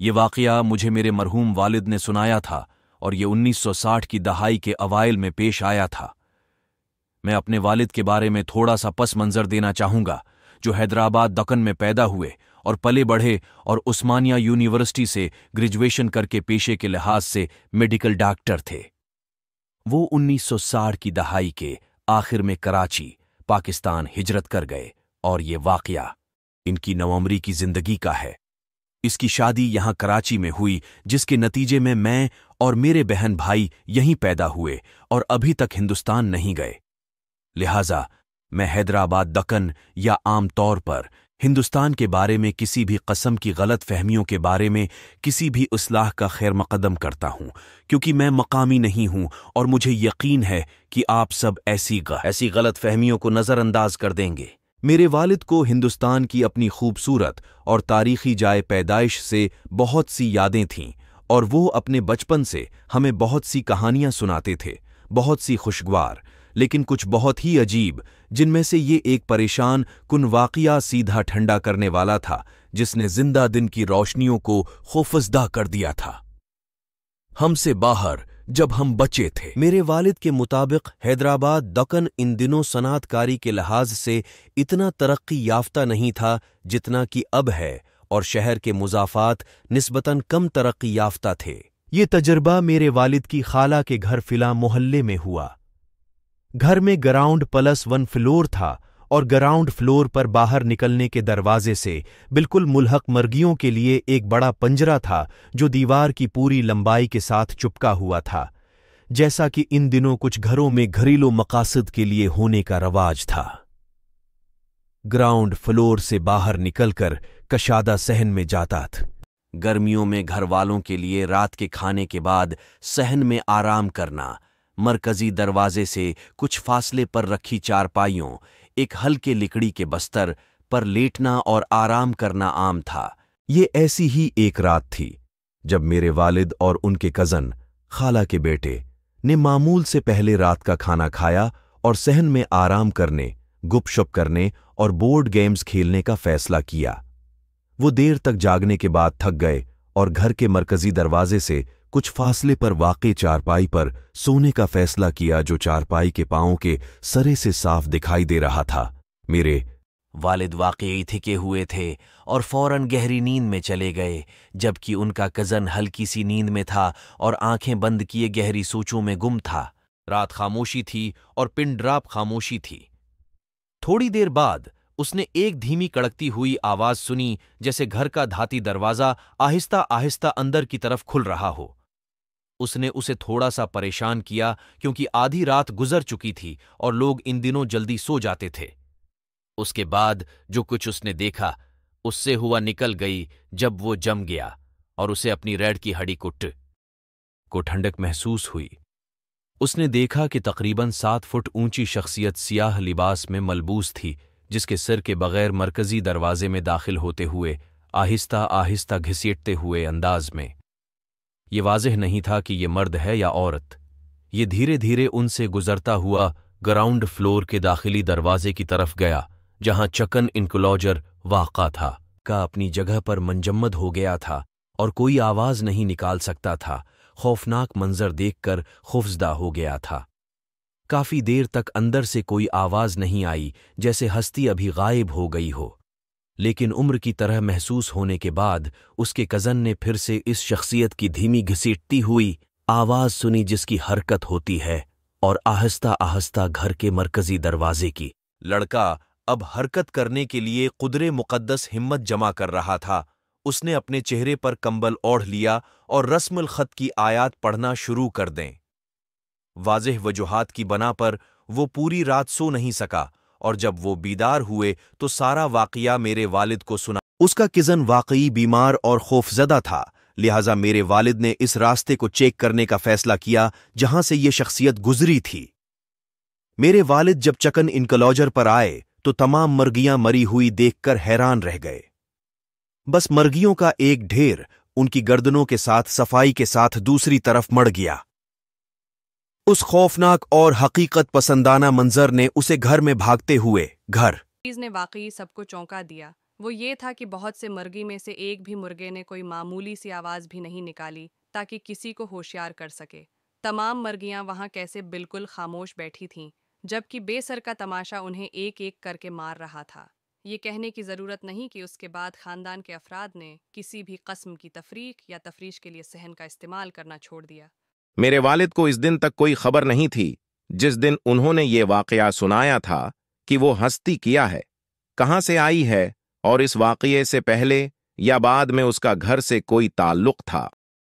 ये वाक़या मुझे मेरे मरहूम वालिद ने सुनाया था और ये 1960 की दहाई के अवाइल में पेश आया था। मैं अपने वालिद के बारे में थोड़ा सा पस मंजर देना चाहूँगा, जो हैदराबाद दक्कन में पैदा हुए और पले बढ़े और उस्मानिया यूनिवर्सिटी से ग्रेजुएशन करके पेशे के लिहाज से मेडिकल डॉक्टर थे। वो 1960 की दहाई के आखिर में कराची, पाकिस्तान हिजरत कर गए और ये वाक़या इनकी नवंबरी की जिंदगी का है। इसकी शादी यहां कराची में हुई, जिसके नतीजे में मैं और मेरे बहन भाई यहीं पैदा हुए और अभी तक हिंदुस्तान नहीं गए। लिहाजा मैं हैदराबाद दक्कन या आम तौर पर हिंदुस्तान के बारे में किसी भी किस्म की गलत फहमियों के बारे में किसी भी इस्लाह का खैर मकदम करता हूं, क्योंकि मैं मकामी नहीं हूं और मुझे यकीन है कि आप सब ऐसी गलत फहमियों को नज़रअंदाज कर देंगे। मेरे वालिद को हिंदुस्तान की अपनी खूबसूरत और तारीखी जाए पैदाइश से बहुत सी यादें थीं और वो अपने बचपन से हमें बहुत सी कहानियां सुनाते थे, बहुत सी खुशगवार, लेकिन कुछ बहुत ही अजीब, जिनमें से ये एक परेशान कुन वाक़या सीधा ठंडा करने वाला था, जिसने जिंदा दिन की रोशनियों को खौफजदा कर दिया था। हमसे बाहर जब हम बच्चे थे, मेरे वालिद के मुताबिक हैदराबाद दक्कन इन दिनों सनातकारी के लिहाज से इतना तरक्की याफ्ता नहीं था जितना कि अब है, और शहर के मुज़ाफ़ात निस्बतन कम तरक्की याफ्ता थे। ये तजर्बा मेरे वालिद की खाला के घर फिला मोहल्ले में हुआ। घर में ग्राउंड +1 फ्लोर था और ग्राउंड फ्लोर पर बाहर निकलने के दरवाजे से बिल्कुल मुल्हक मुर्गियों के लिए एक बड़ा पंजरा था, जो दीवार की पूरी लंबाई के साथ चिपका हुआ था, जैसा कि इन दिनों कुछ घरों में घरेलू मकासद के लिए होने का रवाज था। ग्राउंड फ्लोर से बाहर निकलकर कशादा सहन में जाता था। गर्मियों में घर वालों के लिए रात के खाने के बाद सहन में आराम करना, मरकजी दरवाजे से कुछ फासले पर रखी चारपाइयों, एक हल्के लकड़ी के बस्तर पर लेटना और आराम करना आम था। ये ऐसी ही एक रात थी जब मेरे वालिद और उनके कज़न खाला के बेटे ने मामूल से पहले रात का खाना खाया और सहन में आराम करने, गुपशप करने और बोर्ड गेम्स खेलने का फैसला किया। वो देर तक जागने के बाद थक गए और घर के मरकजी दरवाजे से कुछ फासले पर वाक़े चारपाई पर सोने का फैसला किया, जो चारपाई के पांवों के सरे से साफ दिखाई दे रहा था। मेरे वालिद वाक़ई थके हुए थे और फौरन गहरी नींद में चले गए, जबकि उनका कज़न हल्की सी नींद में था और आंखें बंद किए गहरी सोचों में गुम था। रात खामोशी थी और पिन ड्रॉप खामोशी थी। थोड़ी देर बाद उसने एक धीमी कड़कती हुई आवाज सुनी, जैसे घर का धाती दरवाजा आहिस्ता आहिस्ता अंदर की तरफ खुल रहा हो। उसने उसे थोड़ा सा परेशान किया, क्योंकि आधी रात गुजर चुकी थी और लोग इन दिनों जल्दी सो जाते थे। उसके बाद जो कुछ उसने देखा उससे हुआ निकल गई जब वो जम गया और उसे अपनी रीढ़ की हड्डी को ठंडक महसूस हुई। उसने देखा कि तकरीबन 7 फुट ऊंची शख्सियत सियाह लिबास में मलबूस थी, जिसके सिर के बगैर मरकजी दरवाजे में दाखिल होते हुए आहिस्ता आहिस्ता घसीटते हुए अंदाज में। ये वाज़ेह नहीं था कि ये मर्द है या औरत। ये धीरे धीरे उनसे गुजरता हुआ ग्राउंड फ्लोर के दाखिली दरवाजे की तरफ गया, जहां चकन इनक्लोजर वाक़ा था। का अपनी जगह पर मंजम्मद हो गया था और कोई आवाज नहीं निकाल सकता था। खौफनाक मंजर देखकर खौफजदा हो गया था। काफी देर तक अंदर से कोई आवाज नहीं आई, जैसे हस्ती अभी गायब हो गई हो। लेकिन उम्र की तरह महसूस होने के बाद उसके कज़न ने फिर से इस शख्सियत की धीमी घसीटती हुई आवाज सुनी, जिसकी हरकत होती है, और आहिस्ता आहिस्ता घर के मरकजी दरवाजे की। लड़का अब हरकत करने के लिए कुदरे मुक़द्दस हिम्मत जमा कर रहा था। उसने अपने चेहरे पर कंबल ओढ़ लिया और रस्मुल ख़त की आयात पढ़ना शुरू कर दें। वाज़ेह वजूहात की बना पर वो पूरी रात सो नहीं सका, और जब वो बीदार हुए तो सारा वाक़या मेरे वालिद को सुना। उसका किज़न वाकई बीमार और खौफजदा था, लिहाजा मेरे वालिद ने इस रास्ते को चेक करने का फैसला किया जहां से ये शख्सियत गुजरी थी। मेरे वालिद जब चकन इनक्लोजर पर आए तो तमाम मर्गियां मरी हुई देखकर हैरान रह गए। बस मर्गियों का एक ढेर उनकी गर्दनों के साथ सफाई के साथ दूसरी तरफ मड़ गया। उस खौफनाक और हकीकत पसंदाना मंजर ने उसे घर में भागते हुए घर ने वाकई सबको चौंका दिया। وہ یہ تھا کہ بہت سے مرغی میں سے ایک بھی مرغے نے کوئی معمولی سی آواز بھی نہیں نکالی تاکہ کسی کو ہوشیار کر سکے۔ تمام مرغیاں وہاں کیسے بالکل خاموش بیٹھی تھیں، جبکہ بے سر کا تماشا انہیں ایک ایک کر کے مار رہا تھا۔ یہ کہنے کی ضرورت نہیں کہ اس کے بعد خاندان کے افراد نے کسی بھی قسم کی تفریق یا تفریش کے لیے صحن کا استعمال کرنا چھوڑ دیا۔ میرے والد کو اس دن تک کوئی خبر نہیں تھی جس دن انہوں نے یہ واقعہ سنایا تھا کہ وہ ہستی کیا ہے، کہاں سے آئی ہے، اور اس واقعے سے پہلے یا بعد میں اس کا گھر سے کوئی تعلق تھا۔